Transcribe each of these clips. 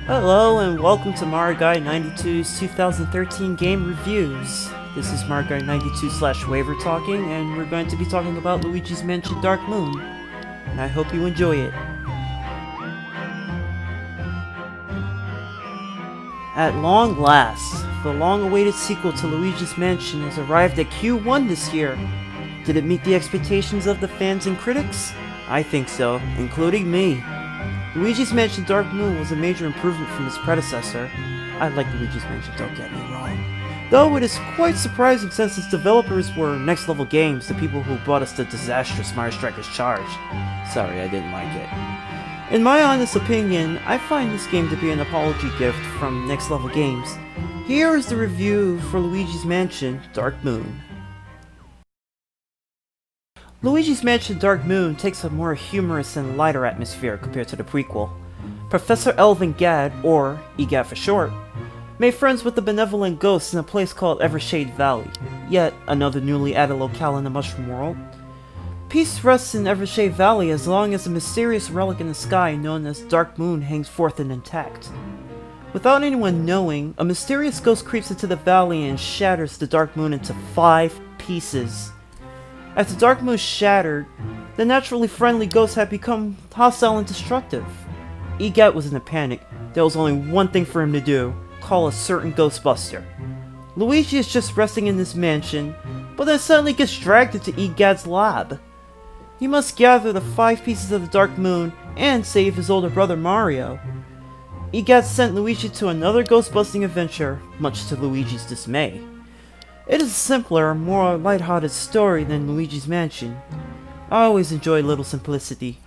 Hello and welcome to Mario Guy 92's 2013 game reviews. This is Mario Guy 92/Waver talking, and we're going to be talking about Luigi's Mansion Dark Moon. And I hope you enjoy it. At long last, the long-awaited sequel to Luigi's Mansion has arrived at Q1 this year. Did it meet the expectations of the fans and critics? I think so, including me. Luigi's Mansion Dark Moon was a major improvement from its predecessor. I like Luigi's Mansion, don't get me wrong. Though it is quite surprising since its developers were Next Level Games, the people who brought us the disastrous Mario Strikers Charge. Sorry, I didn't like it. In my honest opinion, I find this game to be an apology gift from Next Level Games. Here is the review for Luigi's Mansion Dark Moon. Luigi's Mansion Dark Moon takes a more humorous and lighter atmosphere compared to the prequel. Professor Elvin Gadd, or EGAD for short, made friends with the benevolent ghosts in a place called Evershade Valley, yet another newly added locale in the Mushroom World. Peace rests in Evershade Valley as long as a mysterious relic in the sky known as Dark Moon hangs forth and intact. Without anyone knowing, a mysterious ghost creeps into the valley and shatters the Dark Moon into 5 pieces. As the Dark Moon shattered, the naturally friendly ghosts had become hostile and destructive. EGAD was in a panic. There was only one thing for him to do: call a certain Ghostbuster. Luigi is just resting in his mansion, but then suddenly gets dragged into EGAD's lab. He must gather the 5 pieces of the Dark Moon and save his older brother Mario. EGAD sent Luigi to another ghost-busting adventure, much to Luigi's dismay. It is a simpler, more lighthearted story than Luigi's Mansion. I always enjoy a little simplicity.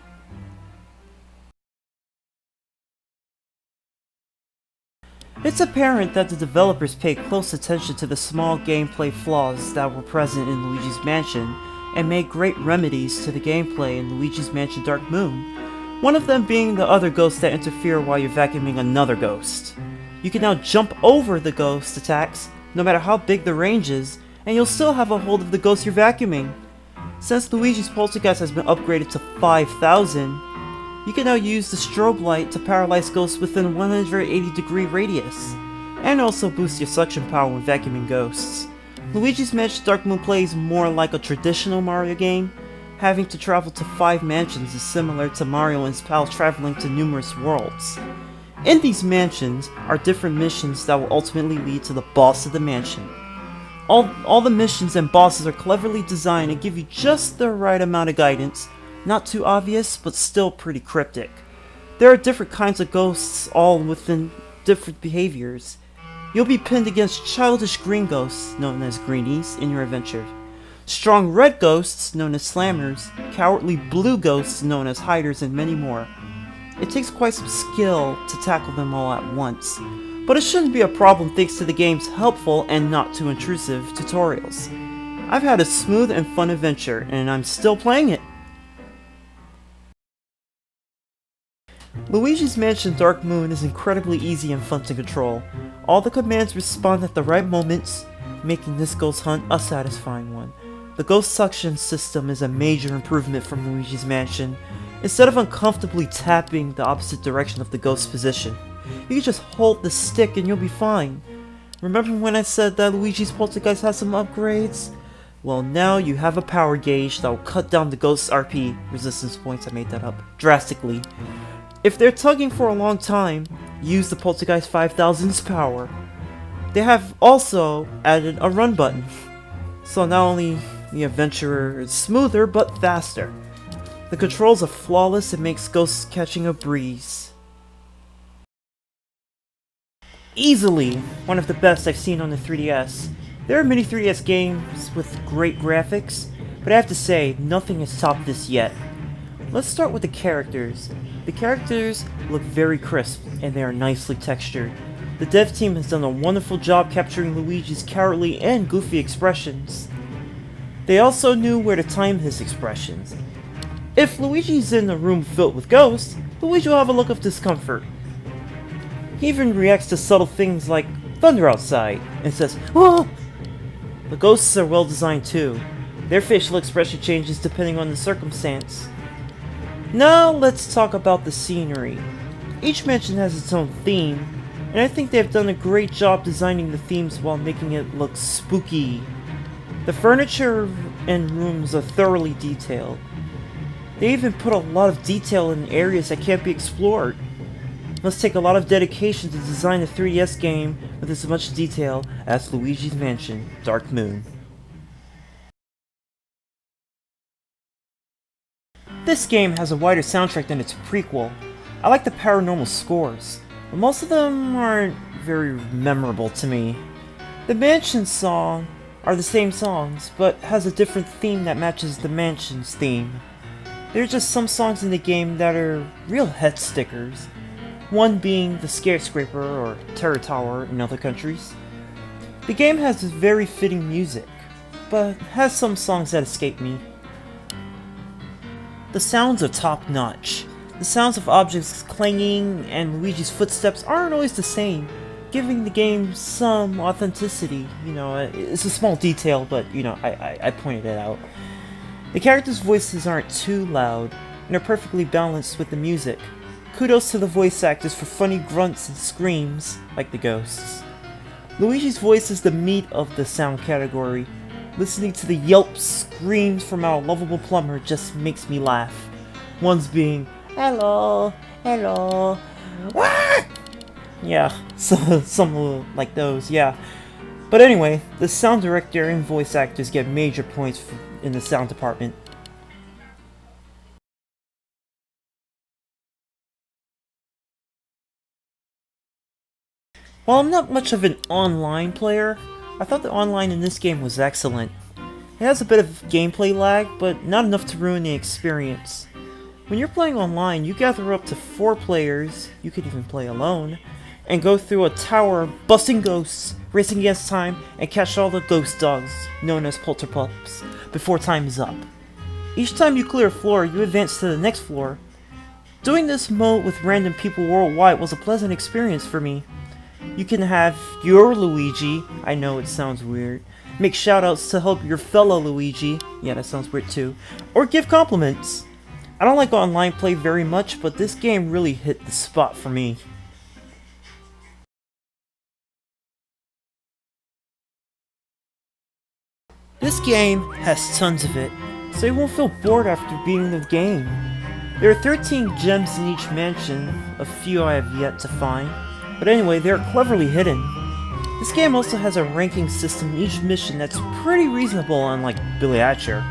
It's apparent that the developers paid close attention to the small gameplay flaws that were present in Luigi's Mansion and made great remedies to the gameplay in Luigi's Mansion Dark Moon, one of them being the other ghosts that interfere while you're vacuuming another ghost. You can now jump over the ghost attacks, no matter how big the range is, and you'll still have a hold of the ghost you're vacuuming. Since Luigi's Poltergeist has been upgraded to 5000, you can now use the strobe light to paralyze ghosts within a 180-degree radius, and also boost your suction power when vacuuming ghosts. Luigi's Mansion Dark Moon plays more like a traditional Mario game. Having to travel to 5 mansions is similar to Mario and his pals traveling to numerous worlds. In these mansions are different missions that will ultimately lead to the boss of the mansion. All the missions and bosses are cleverly designed and give you just the right amount of guidance, not too obvious but still pretty cryptic. There are different kinds of ghosts, all within different behaviors. You'll be pinned against childish green ghosts, known as greenies, in your adventure. Strong red ghosts, known as slammers, cowardly blue ghosts, known as hiders, and many more. It takes quite some skill to tackle them all at once, but it shouldn't be a problem thanks to the game's helpful and not too intrusive tutorials. I've had a smooth and fun adventure, and I'm still playing it! Luigi's Mansion Dark Moon is incredibly easy and fun to control. All the commands respond at the right moments, making this ghost hunt a satisfying one. The ghost suction system is a major improvement from Luigi's Mansion. Instead of uncomfortably tapping the opposite direction of the ghost's position, you can just hold the stick and you'll be fine. Remember when I said that Luigi's Poltergeist has some upgrades? Well, now you have a power gauge that will cut down the ghost's RP, resistance points, I made that up, drastically. If they're tugging for a long time, use the Poltergeist 5000's power. They have also added a run button, so not only the adventure is smoother but faster. The controls are flawless and makes ghosts catching a breeze. Easily one of the best I've seen on the 3DS. There are many 3DS games with great graphics, but I have to say, nothing has topped this yet. Let's start with the characters. The characters look very crisp and they are nicely textured. The dev team has done a wonderful job capturing Luigi's cowardly and goofy expressions. They also knew where to time his expressions. If Luigi's in a room filled with ghosts, Luigi will have a look of discomfort. He even reacts to subtle things like thunder outside and says, "Whoa!" The ghosts are well designed too. Their facial expression changes depending on the circumstance. Now let's talk about the scenery. Each mansion has its own theme, and I think they've done a great job designing the themes while making it look spooky. The furniture and rooms are thoroughly detailed. They even put a lot of detail in areas that can't be explored. It must take a lot of dedication to design a 3DS game with as much detail as Luigi's Mansion: Dark Moon. This game has a wider soundtrack than its prequel. I like the paranormal scores, but most of them aren't very memorable to me. The Mansion song are the same songs, but has a different theme that matches the Mansion's theme. There are just some songs in the game that are real head stickers, one being the Skyscraper or Terror Tower in other countries. The game has very fitting music, but has some songs that escape me. The sounds are top-notch. The sounds of objects clanging and Luigi's footsteps aren't always the same, giving the game some authenticity. You know, it's a small detail, but, you know, I pointed it out. The characters' voices aren't too loud, and are perfectly balanced with the music. Kudos to the voice actors for funny grunts and screams, like the ghosts. Luigi's voice is the meat of the sound category. Listening to the yelps, screams from our lovable plumber just makes me laugh. One's being, "Hello, hello, what?" Yeah, so some like those, yeah. But anyway, the sound director and voice actors get major points in the sound department. While I'm not much of an online player, I thought the online in this game was excellent. It has a bit of gameplay lag, but not enough to ruin the experience. When you're playing online, you gather up to 4 players, you could even play alone, and go through a tower busting ghosts, racing against time, and catch all the ghost dogs, known as polterpups, before time is up. Each time you clear a floor, you advance to the next floor. Doing this mode with random people worldwide was a pleasant experience for me. You can have your Luigi, I know it sounds weird, make shoutouts to help your fellow Luigi, yeah that sounds weird too, or give compliments. I don't like online play very much, but this game really hit the spot for me. This game has tons of it, so you won't feel bored after beating the game. There are 13 gems in each mansion, a few I have yet to find. But anyway, they're cleverly hidden. This game also has a ranking system in each mission that's pretty reasonable, unlike Billy Hatcher.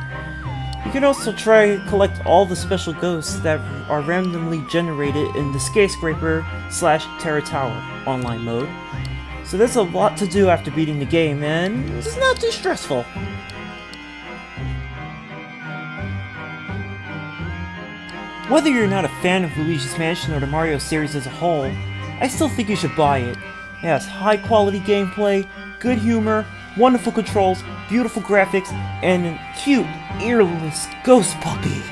You can also try to collect all the special ghosts that are randomly generated in the Skyscraper/Terror Tower online mode. So there's a lot to do after beating the game, and it's not too stressful. Whether you're not a fan of Luigi's Mansion or the Mario series as a whole, I still think you should buy it. It has high quality gameplay, good humor, wonderful controls, beautiful graphics, and a cute, earless ghost puppy.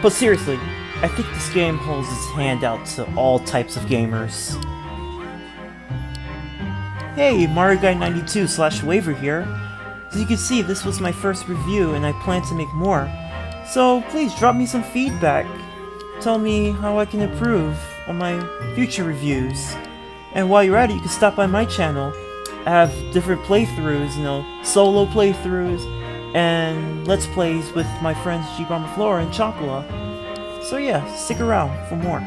But seriously, I think this game holds its hand out to all types of gamers. Hey, Mario Guy 92/Waver here. As you can see, this was my first review and I plan to make more. So please drop me some feedback. Tell me how I can improve on my future reviews. And while you're at it, you can stop by my channel. I have different playthroughs, you know, solo playthroughs, and let's plays with my friends G-Bomber Flora and Chocola. So yeah, stick around for more.